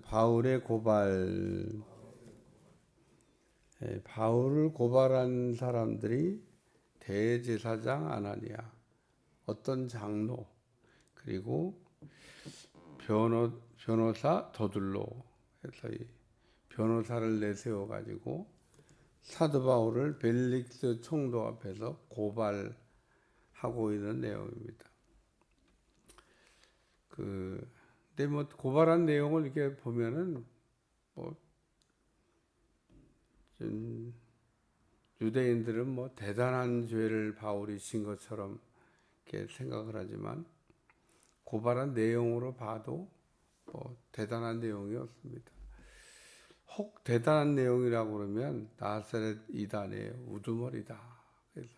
바울의 고발. 바울을 고발한 사람들이 대제사장 아나니아, 어떤 장로, 그리고 변호사 더둘로 해서 이 변호사를 내세워 가지고 사도 바울을 벨릭스 총독 앞에서 고발하고 있는 내용입니다. 근데 뭐 고발한 내용을 이렇게 보면은 뭐 유대인들은 뭐 대단한 죄를 바울이 진 것처럼 이렇게 생각을 하지만 고발한 내용으로 봐도 뭐 대단한 내용이 없습니다. 혹 대단한 내용이라고 그러면 나사렛 이단의 우두머리다. 그래서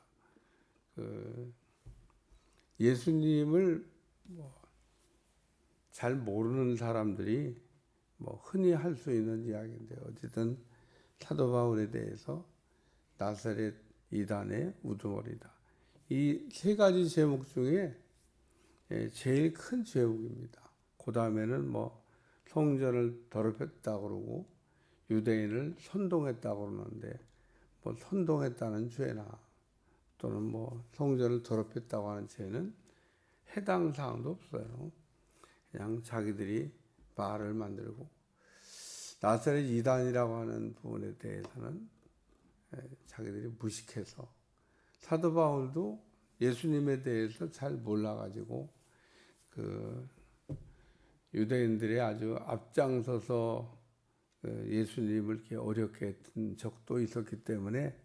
예수님을 뭐 잘 모르는 사람들이 뭐 흔히 할 수 있는 이야기인데, 어쨌든 사도 바울에 대해서 나사렛 이단의 우두머리다. 이 세 가지 제목 중에 제일 큰 제목입니다. 그 다음에는 뭐 성전을 더럽혔다 그러고 유대인을 선동했다 그러는데, 뭐 선동했다는 죄나 또는 뭐 성전을 더럽혔다고 하는 죄는 해당 사항도 없어요. 그냥 자기들이 말을 만들고, 나사렛 이단이라고 하는 부분에 대해서는 자기들이 무식해서, 사도 바울도 예수님에 대해서 잘 몰라가지고 유대인들이 아주 앞장서서 예수님을 이렇게 어렵게 했던 적도 있었기 때문에,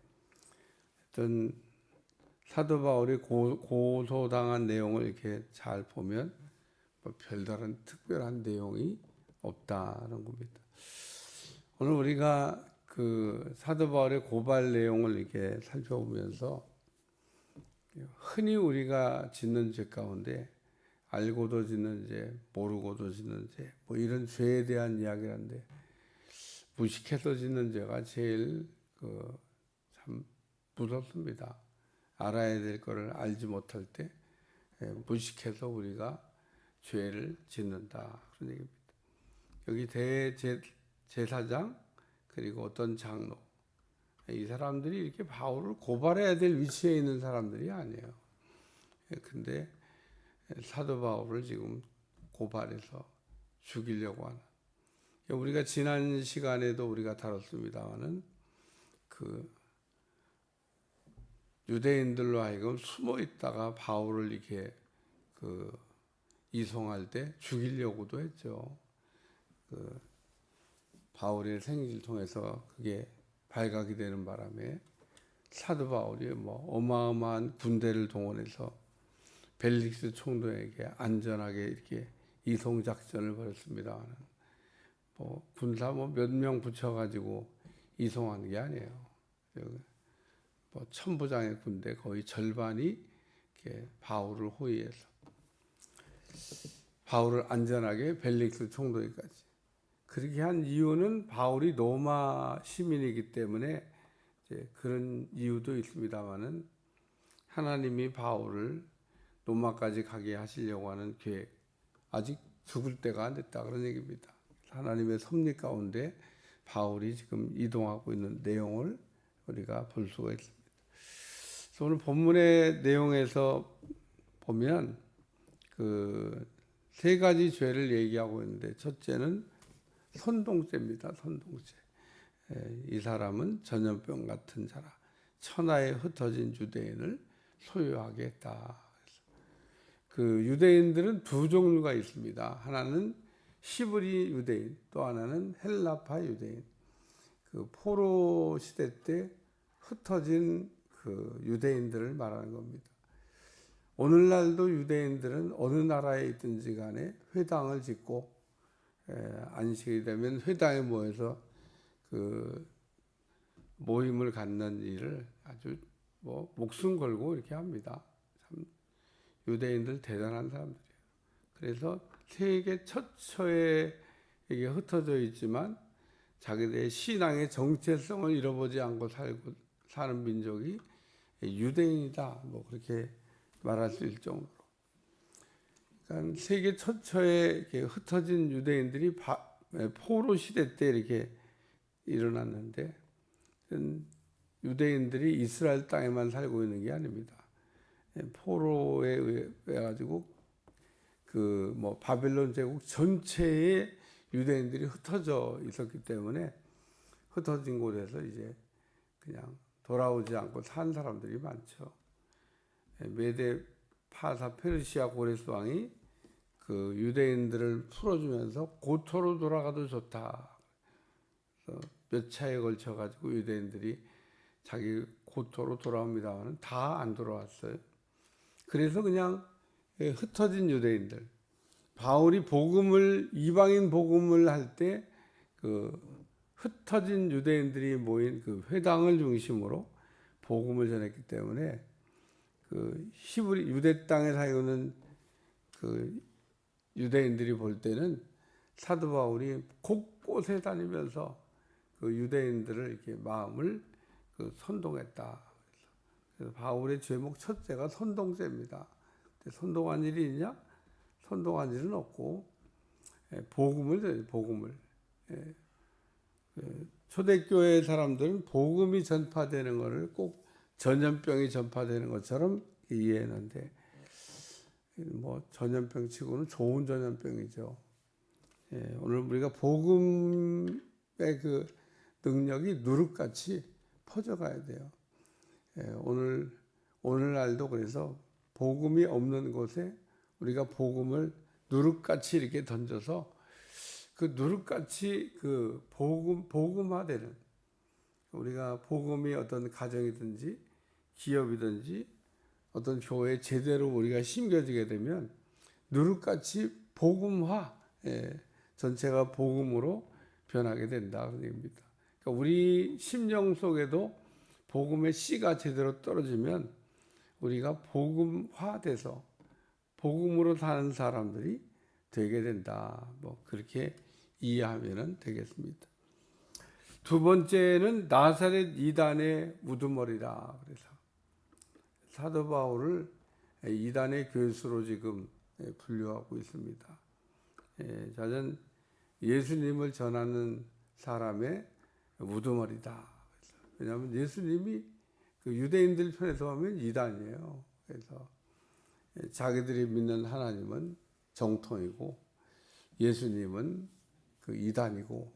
어떤 사도 바울이 고소당한 내용을 이렇게 잘 보면 뭐 별다른 특별한 내용이 없다는 겁니다. 오늘 우리가 사도 바울의 고발 내용을 이렇게 살펴보면서 흔히 우리가 짓는 죄 가운데 알고도 짓는 죄, 모르고도 짓는 죄, 뭐 이런 죄에 대한 이야기인데, 무식해서 짓는 죄가 제일 참 무섭습니다. 알아야 될 것을 알지 못할 때 무식해서 우리가 죄를 짓는다, 그런 얘기입니다. 여기 대제사장 그리고 어떤 장로, 이 사람들이 이렇게 바울을 고발해야 될 위치에 있는 사람들이 아니에요. 근데 사도 바울을 지금 고발해서 죽이려고 하는, 우리가 지난 시간에도 우리가 다뤘습니다마는 유대인들로 하여금 숨어 있다가 바울을 이렇게 이송할 때 죽이려고도 했죠. 바울의 생일을 통해서 그게 발각이 되는 바람에 사도 바울이 뭐 어마어마한 군대를 동원해서 벨릭스 총독에게 안전하게 이렇게 이송 작전을 벌였습니다만, 뭐 군사 뭐 몇 명 붙여가지고 이송하는 게 아니에요. 뭐 1000부장의 군대 거의 절반이 이렇게 바울을 호위해서 바울을 안전하게 벨릭스 총독에까지. 그렇게 한 이유는 바울이 로마 시민이기 때문에 이제 그런 이유도 있습니다만은, 하나님이 바울을 로마까지 가게 하시려고 하는 계획, 아직 죽을 때가 안 됐다, 그런 얘기입니다. 하나님의 섭리 가운데 바울이 지금 이동하고 있는 내용을 우리가 볼 수가 있습니다. 그래서 오늘 본문의 내용에서 보면 세 가지 죄를 얘기하고 있는데, 첫째는 선동죄입니다. 선동죄. 이 사람은 전염병 같은 자라, 천하에 흩어진 유대인을 소유하게 했다. 유대인들은 두 종류가 있습니다. 하나는 히브리 유대인, 또 하나는 헬라파 유대인. 포로 시대 때 흩어진 유대인들을 말하는 겁니다. 오늘날도 유대인들은 어느 나라에 있든지 간에 회당을 짓고 안식이 되면 회당에 모여서 모임을 갖는 일을 아주 뭐 목숨 걸고 이렇게 합니다. 참 유대인들 대단한 사람들이에요. 그래서 세계 처처에 이게 흩어져 있지만 자기들의 신앙의 정체성을 잃어보지 않고 사는 민족이 유대인이다, 뭐 그렇게 말할 수 있을 정도로. 그러니까 세계 처처에 이렇게 흩어진 유대인들이 포로 시대 때 이렇게 일어났는데 유대인들이 이스라엘 땅에만 살고 있는 게 아닙니다. 포로에 의해 가지고 그 뭐 바벨론 제국 전체에 유대인들이 흩어져 있었기 때문에 흩어진 곳에서 이제 그냥 돌아오지 않고 산 사람들이 많죠. 메데 파사 페르시아 고레스 왕이 그 유대인들을 풀어주면서 고토로 돌아가도 좋다. 몇 차에 걸쳐 가지고 유대인들이 자기 고토로 돌아옵니다만 다 안 돌아왔어요. 그래서 그냥 흩어진 유대인들, 바울이 복음을 이방인 복음을 할 때 그 흩어진 유대인들이 모인 그 회당을 중심으로 복음을 전했기 때문에 그 히브리 유대 땅에 살고는 그 유대인들이 볼 때는 사도 바울이 곳곳에 다니면서 그 유대인들을 이렇게 마음을 그 선동했다. 그래서 바울의 제목 첫째가 선동죄입니다. 선동한 일이 있냐? 선동한 일은 없고 복음을 초대교회 사람들은 복음이 전파되는 것을 꼭 전염병이 전파되는 것처럼 이해했는데 뭐 전염병 치고는 좋은 전염병이죠. 오늘 우리가 복음의 그 능력이 누룩같이 퍼져가야 돼요. 오늘날도 그래서 복음이 없는 곳에 우리가 복음을 누룩같이 이렇게 던져서 그 누룩같이 그 복음화되는, 우리가 복음이 어떤 가정이든지 기업이든지 어떤 교회에 제대로 우리가 심겨지게 되면 누룩같이 복음화, 전체가 복음으로 변하게 된다 그런 얘기입니다. 그러니까 우리 심령 속에도 복음의 씨가 제대로 떨어지면 우리가 복음화돼서 복음으로 사는 사람들이 되게 된다. 뭐 그렇게 이해하면 되겠습니다. 두 번째는 나사렛 이단의 우두머리다. 그래서 사도 바울을 이단의 교수로 지금 분류하고 있습니다. 저는 예수님을 전하는 사람의 우두머리다. 왜냐하면 예수님이 그 유대인들 편에서 보면 이단이에요. 그래서 자기들이 믿는 하나님은 정통이고 예수님은 그 이단이고,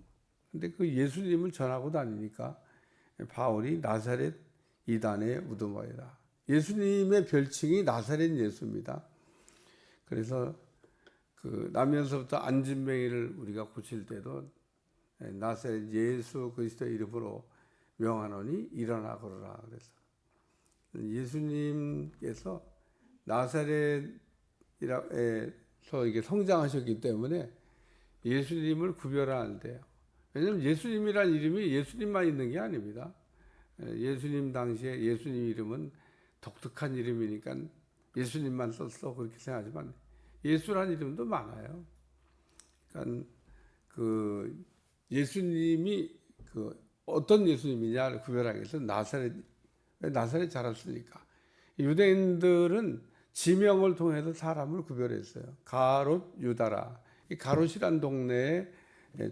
근데 그 예수님을 전하고 다니니까 바울이 나사렛 이단의 우두머리다. 예수님의 별칭이 나사렛 예수입니다. 그래서 그 나면서부터 안진뱅이를 우리가 고칠 때도 나사렛 예수 그리스도의 이름으로 명하노니 일어나 걸어라. 그래서 예수님께서 나사렛에서 이게 성장하셨기 때문에 예수님을 구별하는데요. 왜냐하면 예수님이란 이름이 예수님만 있는 게 아닙니다. 예수님 당시에 예수님 이름은 독특한 이름이니까 예수님만 썼어 그렇게 생각하지만 예수란 이름도 많아요. 그러니까 그 예수님이 그 어떤 예수님이냐를 구별하기 위해서 나사렛 자랐으니까 유대인들은 지명을 통해서 사람을 구별했어요. 가롯 유다라. 이 가롯이란 동네에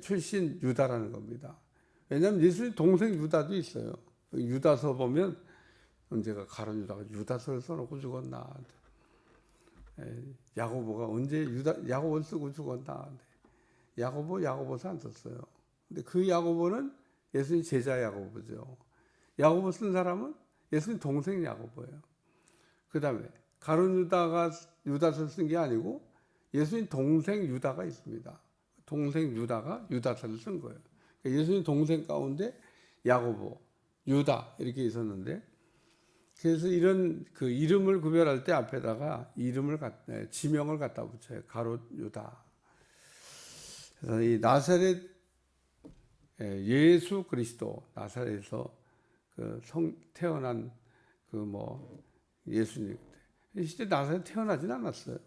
출신 유다라는 겁니다. 왜냐하면 예수님 동생 유다도 있어요. 유다서 보면 언제가 가롯 유다서를 써놓고 죽었나. 야고보가 언제 야고보를 쓰고 죽었나. 야고보서 안 썼어요. 근데 그 야고보는 예수님 제자 야고보죠. 야고보 쓴 사람은 예수님 동생 야고보예요. 그 다음에 가룟 유다가 유다서를 쓴 게 아니고 예수님 동생 유다가 있습니다. 동생 유다가 유다서를 쓴 거예요. 그러니까 예수님 동생 가운데 야고보, 유다 이렇게 있었는데, 그래서 이런 그 이름을 구별할 때 앞에다가 지명을 갖다 붙여요. 가롯 유다. 그래서 이 나사렛 예수 그리스도, 나사렛에서 그 태어난 그 뭐 예수님, 실제 나사렛 태어나진 않았어요.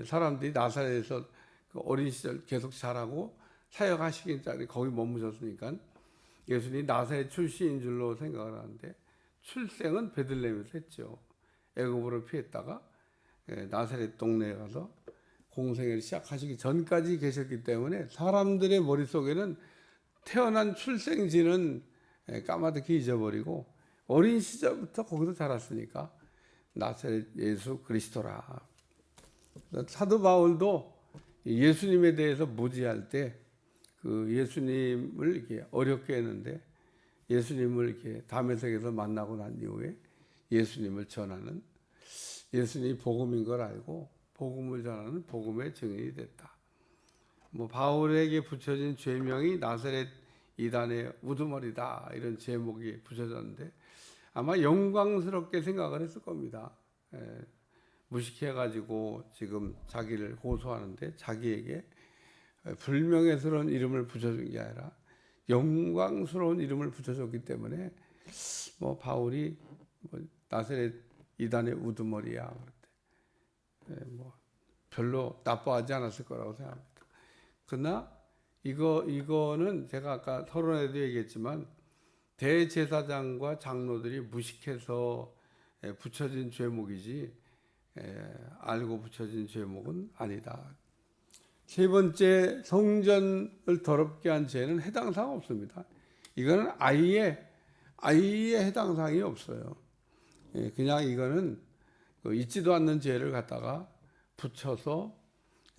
사람들이 나사렛에서 그 어린 시절 계속 자라고 사역하시기까지 거기 머무셨으니까 예수님이 나사렛 출신인 줄로 생각을 하는데 출생은 베들레헴에서 했죠. 애굽으로 피했다가 나사렛 동네에 가서 공생애를 시작하시기 전까지 계셨기 때문에 사람들의 머릿속에는 태어난 출생지는 까마득히 잊어버리고 어린 시절부터 거기서 자랐으니까 나사렛 예수 그리스도라. 사도 바울도 예수님에 대해서 무지할 때 그 예수님을 이렇게 어렵게 했는데 예수님을 이렇게 다메섹에서 만나고 난 이후에 예수님을 전하는 예수님이 복음인 걸 알고 복음을 전하는 복음의 증인이 됐다. 뭐 바울에게 붙여진 죄명이 나사렛 이단의 우두머리다 이런 제목이 붙여졌는데 아마 영광스럽게 생각을 했을 겁니다. 무식해가지고 지금 자기를 고소하는데 자기에게 불명예스러운 이름을 붙여준 게 아니라 영광스러운 이름을 붙여줬기 때문에 뭐 바울이 뭐 나사렛 이단의 우두머리야 뭐 별로 나빠하지 않았을 거라고 생각합니다. 그러나 이거는 제가 아까 토론회도 얘기했지만 대제사장과 장로들이 무식해서 붙여진 죄목이지 알고 붙여진 죄목은 아니다. 세 번째, 성전을 더럽게 한 죄는 해당 사항 없습니다. 이거는 아예 해당 사항이 없어요. 그냥 이거는 있지도 않는 죄를 갖다가 붙여서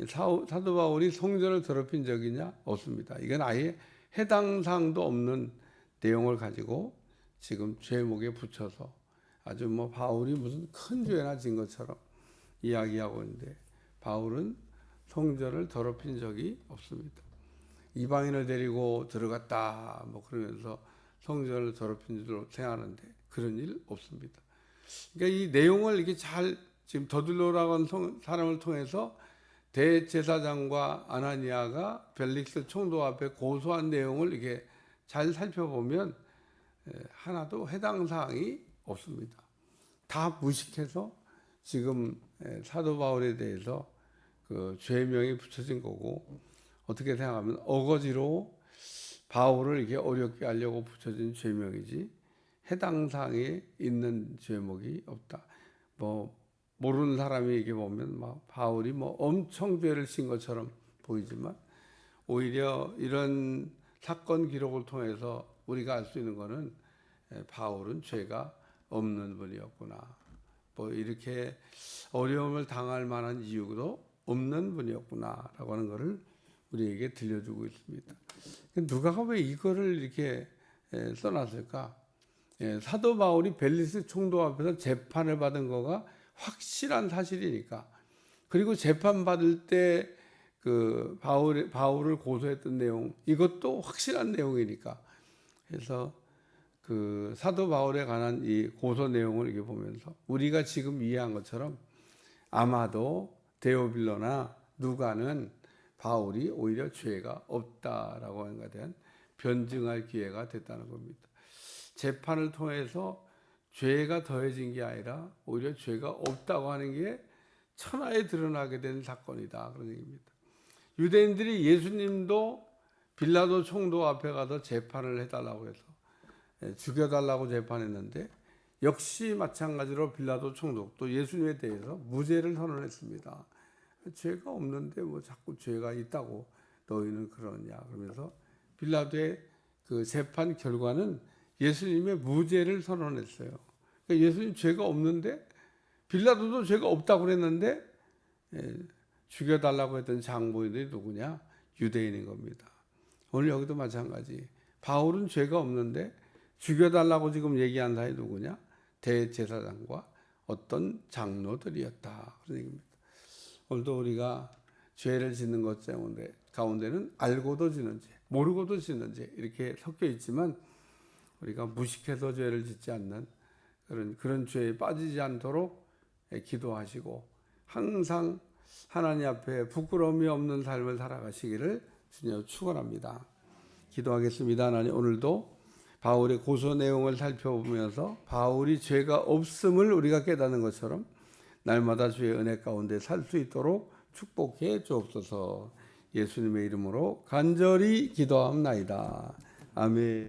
사도 바울이 성전을 더럽힌 적이냐? 없습니다. 이건 아예 해당 사항도 없는 내용을 가지고 지금 죄목에 붙여서 아주 뭐 바울이 무슨 큰 죄나 진 것처럼 이야기하고 있는데 바울은 성전을 더럽힌 적이 없습니다. 이방인을 데리고 들어갔다 뭐 그러면서 성전을 더럽힌 줄로 생각하는데 그런 일 없습니다. 그러니까 이 내용을 이렇게 잘 지금 더들로라고 하는 사람을 통해서 대제사장과 아나니아가 벨릭스 총독 앞에 고소한 내용을 이렇게 잘 살펴보면 하나도 해당 사항이 없습니다. 다 무식해서 지금 사도 바울에 대해서 그 죄명이 붙여진 거고 어떻게 생각하면 어거지로 바울을 이렇게 어렵게 하려고 붙여진 죄명이지 해당 사항에 있는 죄목이 없다. 뭐 모르는 사람이 이렇게 보면 막 바울이 뭐 엄청 죄를 진 것처럼 보이지만 오히려 이런 사건 기록을 통해서 우리가 알 수 있는 것은 바울은 죄가 없는 분이었구나. 뭐 이렇게 어려움을 당할 만한 이유도 없는 분이었구나라고 하는 것을 우리에게 들려주고 있습니다. 누가가 왜 이거를 이렇게 써놨을까? 사도 바울이 벨리스 총독 앞에서 재판을 받은 거가 확실한 사실이니까. 그리고 재판 받을 때 그 바울을 고소했던 내용 이것도 확실한 내용이니까. 그래서 그 사도 바울에 관한 이 고소 내용을 이렇게 보면서 우리가 지금 이해한 것처럼 아마도 데오빌로나 누가는 바울이 오히려 죄가 없다라고 하는 것에 대한 변증할 기회가 됐다는 겁니다. 재판을 통해서 죄가 더해진 게 아니라 오히려 죄가 없다고 하는 게 천하에 드러나게 된 사건이다 그런 얘기입니다. 유대인들이 예수님도 빌라도 총독 앞에 가서 재판을 해달라고 해서 죽여달라고 재판했는데 역시 마찬가지로 빌라도 총독도 예수님에 대해서 무죄를 선언했습니다. 죄가 없는데 뭐 자꾸 죄가 있다고 너희는 그러냐 그러면서 빌라도의 그 재판 결과는 예수님의 무죄를 선언했어요. 그러니까 예수님 죄가 없는데 빌라도도 죄가 없다고 그랬는데 죽여달라고 했던 장본인들이 누구냐? 유대인인 겁니다. 오늘 여기도 마찬가지. 바울은 죄가 없는데 죽여달라고 지금 얘기한 사람이 누구냐? 대제사장과 어떤 장로들이었다. 그런 얘기입니다. 오늘도 우리가 죄를 짓는 것 가운데는 알고도 짓는 죄, 모르고도 짓는 죄 이렇게 섞여 있지만 우리가 무식해서 죄를 짓지 않는 그런 죄에 빠지지 않도록 기도하시고 항상 하나님 앞에 부끄러움이 없는 삶을 살아가시기를 주님 축원합니다. 기도하겠습니다. 하나님 오늘도 바울의 고소 내용을 살펴보면서 바울이 죄가 없음을 우리가 깨닫는 것처럼 날마다 주의 은혜 가운데 살 수 있도록 축복해 주옵소서. 예수님의 이름으로 간절히 기도합나이다. 아멘.